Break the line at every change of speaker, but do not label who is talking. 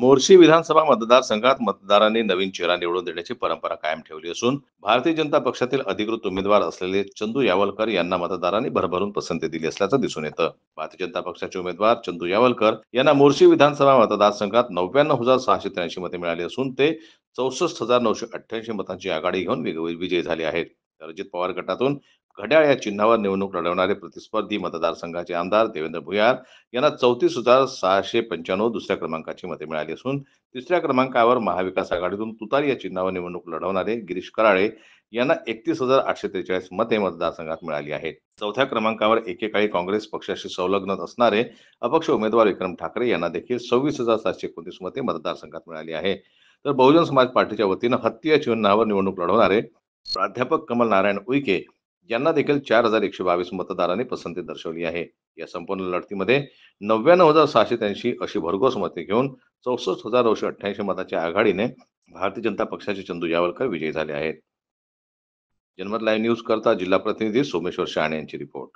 मोर्शी विधानसभा मतदारसंघात मतदारांनी नवीन चेहरा निवडून देण्याची परंपरा कायम ठेवली असून भारतीय जनता पक्षातील अधिकृत उमेदवार असलेले चंदू यावलकर यांना मतदारांनी भरभरून पसंती दिली असल्याचं दिसून येतं. भारतीय जनता पक्षाचे उमेदवार चंदू यावलकर यांना मोर्शी विधानसभा मतदारसंघात 99,683 मते मिळाली असून ते 64,988 मतांची आघाडी घेऊन विजयी झाले आहेत. तर अजित पवार गटातून घड्याळ या चिन्हावर निवडणूक लढवणारे प्रतिस्पर्धी मतदारसंघाचे आमदार देवेंद्र भुयार यांना 34,695 दुसऱ्या क्रमांकाची मते मिळाली असून तिसऱ्या क्रमांकावर महाविकास आघाडीतून तुतारी या चिन्हावर निवडणूक लढवणारे गिरीश कराळे यांना 31,843 मते मतदारसंघात मिळाली आहेत. चौथ्या क्रमांकावर एकेकाळी काँग्रेस पक्षाशी संलग्न असणारे अपक्ष उमेदवार विक्रम ठाकरे यांना देखील 26,729 मते मतदारसंघात मिळाली आहे. तर बहुजन समाज पार्टीच्या वतीनं हत्ती या चिन्हावर निवडणूक लढवणारे प्राध्यापक कमल नारायण उईके यांना देखील 4,122 मतदारांनी पसंती दर्शवली आहे. या संपूर्ण लढतीमध्ये 99,683 अशी भरघोस मते घेऊन 64,988 मताच्या आघाडीने भारतीय जनता पक्षाचे चंदू यावलकर विजयी झाले आहेत. जनमत लाईव्ह न्यूज करता जिल्हा प्रतिनिधी सोमेश्वर शहाणे यांची रिपोर्ट.